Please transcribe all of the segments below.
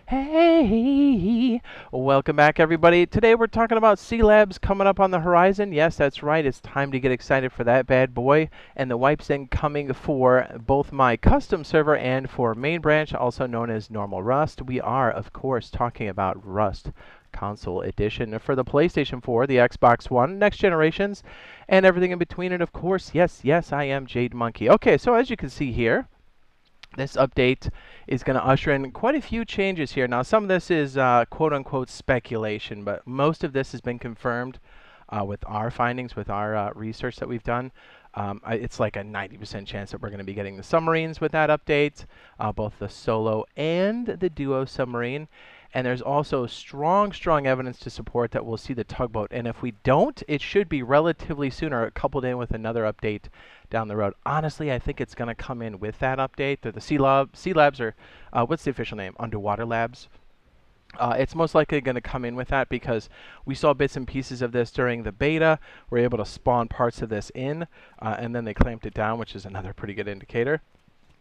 Hey, welcome back everybody. Today we're talking about C Labs coming up on the horizon. Yes, that's right. It's time to get excited for that bad boy. And the wipes in coming for both my custom server and for main branch, also known as normal Rust. We are, of course, talking about Rust Console Edition for the PlayStation 4, the Xbox One, next generations, and everything in between. And of course, yes, I am Jade Monkey. Okay, so as you can see here, this update is going to usher in quite a few changes here. Now, some of this is quote-unquote speculation, but most of this has been confirmed with our findings, with our research that we've done. It's like a 90% chance that we're going to be getting the submarines with that update, both the solo and the duo submarine. And there's also strong evidence to support that we'll see the tugboat. And if we don't, it should be relatively soon or coupled in with another update down the road. Honestly, I think it's going to come in with that update. The C Labs are, what's the official name? Underwater Labs. It's most likely going to come in with that because we saw bits and pieces of this during the beta. We're able to spawn parts of this in, and then they clamped it down, which is another pretty good indicator.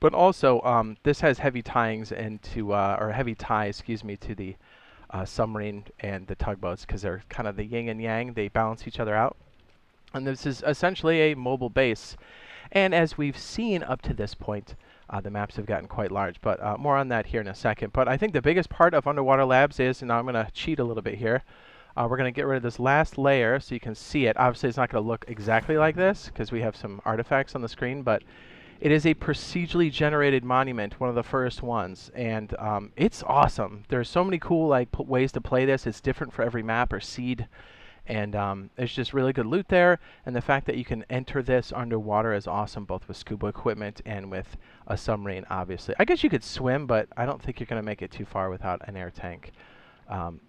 But also, this has heavy ties into, or heavy ties, excuse me, to the submarine and the tugboats because they're kind of the yin and yang. They balance each other out. And this is essentially a mobile base. And as we've seen up to this point, the maps have gotten quite large. But more on that here in a second. But I think the biggest part of Underwater Labs is, and now I'm going to cheat a little bit here, we're going to get rid of this last layer so you can see it. Obviously, it's not going to look exactly like this because we have some artifacts on the screen, but it is a procedurally generated monument, one of the first ones, and it's awesome. There's so many cool ways to play this. It's different for every map or seed, and it's just really good loot there. And the fact that you can enter this underwater is awesome, both with scuba equipment and with a submarine, obviously. I guess you could swim, but I don't think you're going to make it too far without an air tank.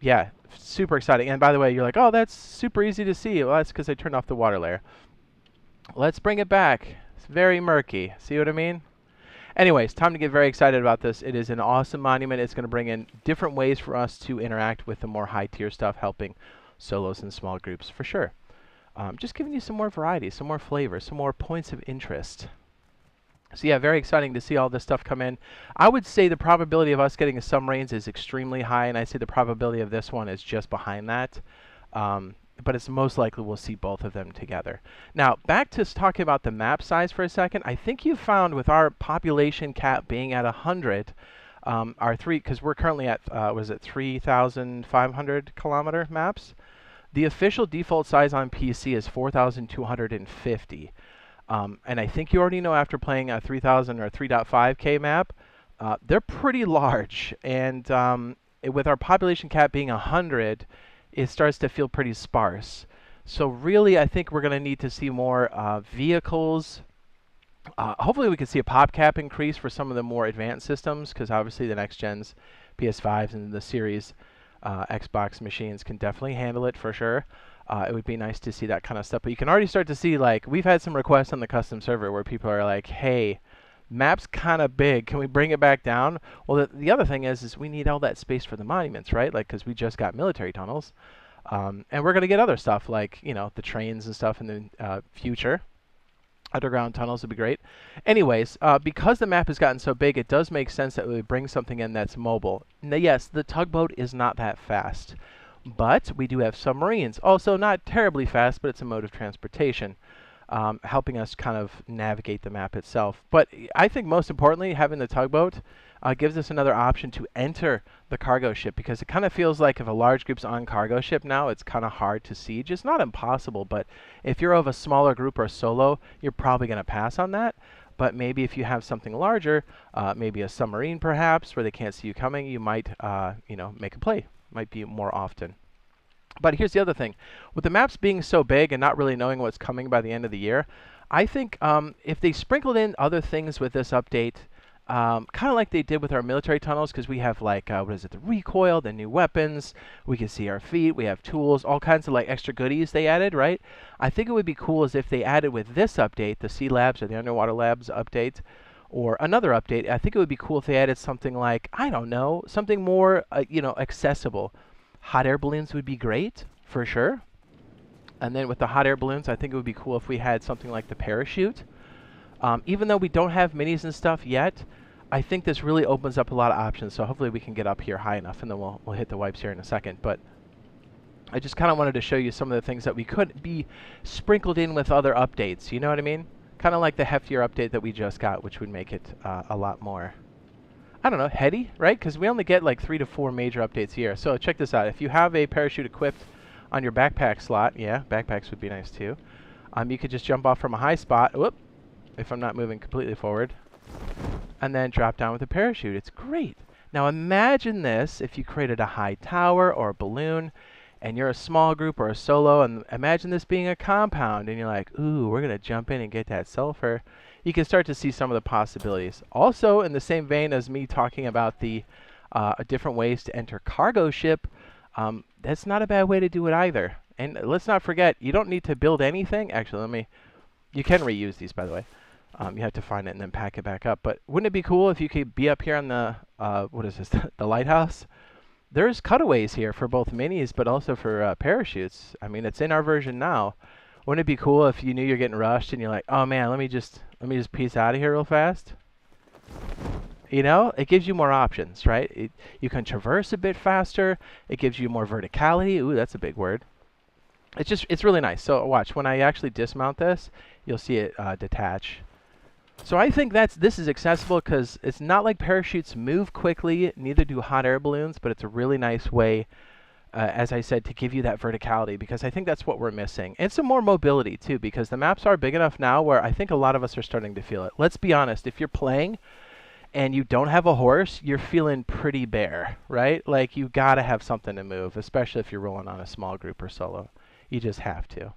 Yeah, super exciting. And by the way, you're like, oh, that's super easy to see. Well, that's because I turned off the water layer. Let's bring it back. It's very murky. See what I mean? Anyways, time to get very excited about this. It is an awesome monument. It's going to bring in different ways for us to interact with the more high-tier stuff, helping solos and small groups for sure. Just giving you some more variety, some more flavor, some more points of interest. So yeah, very exciting to see all this stuff come in. I would say the probability of us getting a submarines is extremely high, and I'd say the probability of this one is just behind that. But it's most likely we'll see both of them together. Now, back to talking about the map size for a second. I think you found with our population cap being at 100, because we're currently at, was it 3,500 kilometer maps? The official default size on PC is 4,250. And I think you already know after playing a 3,000 or 3.5K map, they're pretty large. And with our population cap being 100, it starts to feel pretty sparse. So really, I think we're going to need to see more vehicles. Hopefully we can see a pop cap increase for some of the more advanced systems, because obviously the next gens, PS5s and the series Xbox machines can definitely handle it for sure. It would be nice to see that kind of stuff. But you can already start to see, like, we've had some requests on the custom server where people are like, hey, map's kind of big. Can we bring it back down? Well, the other thing is we need all that space for the monuments, right? Like, because we just got military tunnels. And we're going to get other stuff like, you know, the trains and stuff in the future. Underground tunnels would be great. Anyways, because the map has gotten so big, it does make sense that we would bring something in that's mobile. Now, yes, the tugboat is not that fast. But we do have submarines. Also not terribly fast, but it's a mode of transportation. Helping us kind of navigate the map itself. But I think most importantly, having the tugboat gives us another option to enter the cargo ship, because it kind of feels like if a large group's on cargo ship now, it's kind of hard to siege. It's not impossible, but if you're of a smaller group or solo, you're probably going to pass on that. But maybe if you have something larger, maybe a submarine perhaps, where they can't see you coming, you might you know, make a play. Might be more often. But here's the other thing. With the maps being so big and not really knowing what's coming by the end of the year, I think if they sprinkled in other things with this update, kind of like they did with our military tunnels, because we have like, what is it, the recoil, the new weapons, we can see our feet, we have tools, all kinds of like extra goodies they added, right? I think it would be cool as if they added with this update, the Sea Labs or the Underwater Labs update, or another update. I think it would be cool if they added something like, I don't know, something more, you know, accessible. Hot air balloons would be great, for sure. And then with the hot air balloons, I think it would be cool if we had something like the parachute. Even though we don't have minis and stuff yet, I think this really opens up a lot of options. So hopefully we can get up here high enough, and then we'll hit the wipes here in a second. But I just kind of wanted to show you some of the things that we could be sprinkled in with other updates. You know what I mean? Kind of like the heftier update that we just got, which would make it a lot more, I don't know, heady, right? Because we only get like 3 to 4 major updates a year. So check this out. If you have a parachute equipped on your backpack slot, yeah, backpacks would be nice too. You could just jump off from a high spot, whoop, if I'm not moving completely forward, and then drop down with a parachute. It's great. Now imagine this if you created a high tower or a balloon, and you're a small group or a solo, and imagine this being a compound, and you're like, ooh, we're going to jump in and get that sulfur. You can start to see some of the possibilities. Also, in the same vein as me talking about the different ways to enter cargo ship, that's not a bad way to do it either. And let's not forget, you don't need to build anything. Actually, you can reuse these, by the way. You have to find it and then pack it back up. But wouldn't it be cool if you could be up here on the, what is this, the lighthouse? There's cutaways here for both minis, but also for parachutes. I mean, it's in our version now. Wouldn't it be cool if you knew you're getting rushed and you're like, oh man, let me just piece out of here real fast? You know, it gives you more options, right? You can traverse a bit faster. It gives you more verticality. Ooh, that's a big word. It's really nice. So watch, when I actually dismount this, you'll see it detach. So I think this is accessible because it's not like parachutes move quickly, neither do hot air balloons, but it's a really nice way, as I said, to give you that verticality, because I think that's what we're missing. And some more mobility too, because the maps are big enough now where I think a lot of us are starting to feel it. Let's be honest, if you're playing and you don't have a horse, you're feeling pretty bare, right? Like you gotta have something to move, especially if you're rolling on a small group or solo. You just have to.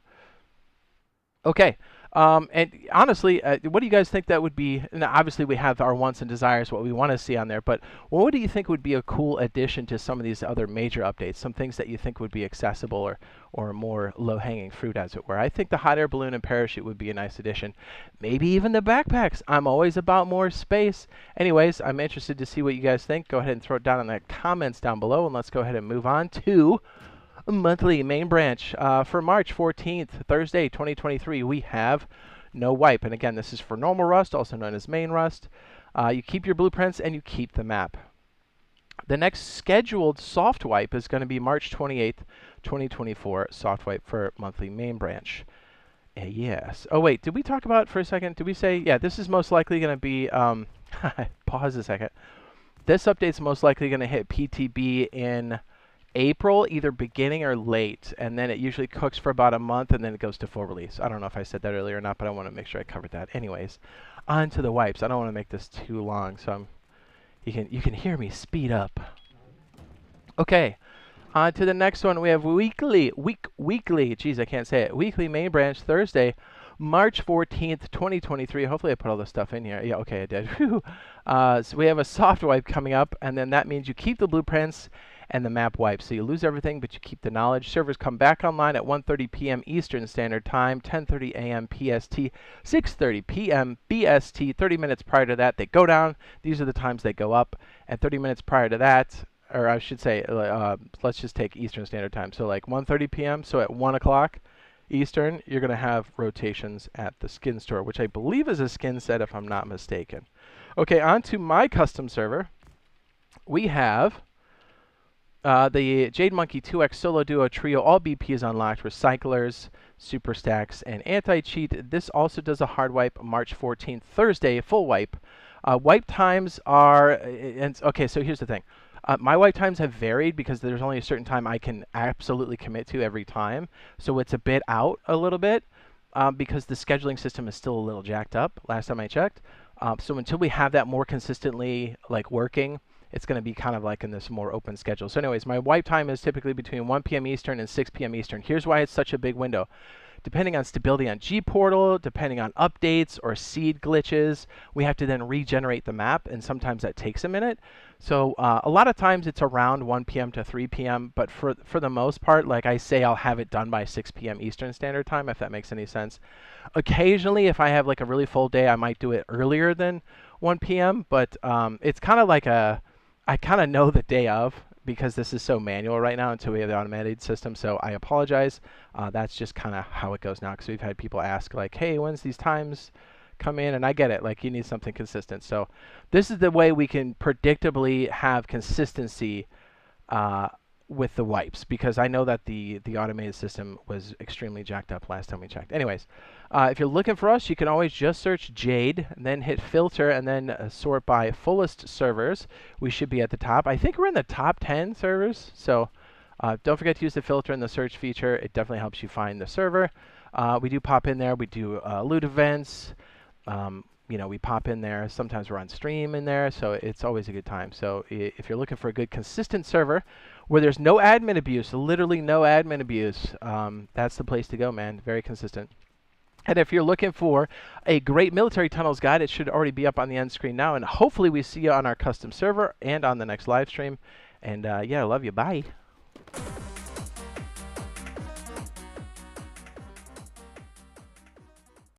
Okay. And honestly, what do you guys think that would be? Now, obviously, we have our wants and desires, what we want to see on there, but what do you think would be a cool addition to some of these other major updates? Some things that you think would be accessible or more low-hanging fruit, as it were. I think the hot air balloon and parachute would be a nice addition. Maybe even the backpacks. I'm always about more space. Anyways, I'm interested to see what you guys think. Go ahead and throw it down in the comments down below, and let's go ahead and move on to monthly main branch. For March 14th, Thursday, 2023, we have no wipe. And again, this is for normal rust, also known as main rust. You keep your blueprints and you keep the map. The next scheduled soft wipe is going to be March 28th, 2024, soft wipe for monthly main branch. Yes. Oh, wait, did we talk about for a second? Did we say, yeah, this is most likely going to be, pause a second. This update's most likely going to hit PTB in April, either beginning or late, and then it usually cooks for about a month, and then it goes to full release. I don't know if I said that earlier or not, but I want to make sure I covered that. Anyways, on to the wipes. I don't want to make this too long, so you can hear me speed up. Okay, on to the next one. We have weekly. Geez, I can't say it. Weekly main branch Thursday, March 14th, 2023. Hopefully I put all this stuff in here. Yeah, okay, I did. So we have a soft wipe coming up, and then that means you keep the blueprints and the map wipes. So you lose everything, but you keep the knowledge. Servers come back online at 1:30 p.m. Eastern Standard Time, 10:30 a.m. PST, 6:30 p.m. BST. 30 minutes prior to that, they go down. These are the times they go up. And 30 minutes prior to that, or I should say, let's just take Eastern Standard Time. So like 1:30 p.m., so at 1 o'clock Eastern, you're going to have rotations at the skin store, which I believe is a skin set if I'm not mistaken. Okay, on to my custom server. We have the Jade Monkey 2X Solo Duo Trio, all BPs unlocked, Recyclers, Super Stacks, and Anti-Cheat. This also does a hard wipe March 14th, Thursday, full wipe. Wipe times are, okay, so here's the thing. My wipe times have varied because there's only a certain time I can absolutely commit to every time. So it's a bit out a little bit because the scheduling system is still a little jacked up last time I checked. So until we have that more consistently like working, it's going to be kind of like in this more open schedule. So anyways, my wipe time is typically between 1 p.m. Eastern and 6 p.m. Eastern. Here's why it's such a big window. Depending on stability on G-Portal, depending on updates or seed glitches, we have to then regenerate the map, and sometimes that takes a minute. So a lot of times it's around 1 p.m. to 3 p.m., but for the most part, like I say, I'll have it done by 6 p.m. Eastern Standard Time, if that makes any sense. Occasionally, if I have like a really full day, I might do it earlier than 1 p.m., but it's kind of like I kind of know the day of, because this is so manual right now until we have the automated system. So I apologize. That's just kind of how it goes now, because we've had people ask like, hey, when's these times come in, and I get it. Like, you need something consistent. So this is the way we can predictably have consistency with the wipes, because I know that the automated system was extremely jacked up last time we checked. Anyways, if you're looking for us, you can always just search Jade, and then hit filter, and then sort by fullest servers. We should be at the top. I think we're in the top 10 servers, so don't forget to use the filter in the search feature. It definitely helps you find the server. We do pop in there. We do loot events. You know, we pop in there. Sometimes we're on stream in there, so it's always a good time. So if you're looking for a good, consistent server where there's no admin abuse, literally no admin abuse, that's the place to go, man. Very consistent. And if you're looking for a great military tunnels guide, it should already be up on the end screen now. And hopefully we see you on our custom server and on the next live stream. And yeah, I love you. Bye.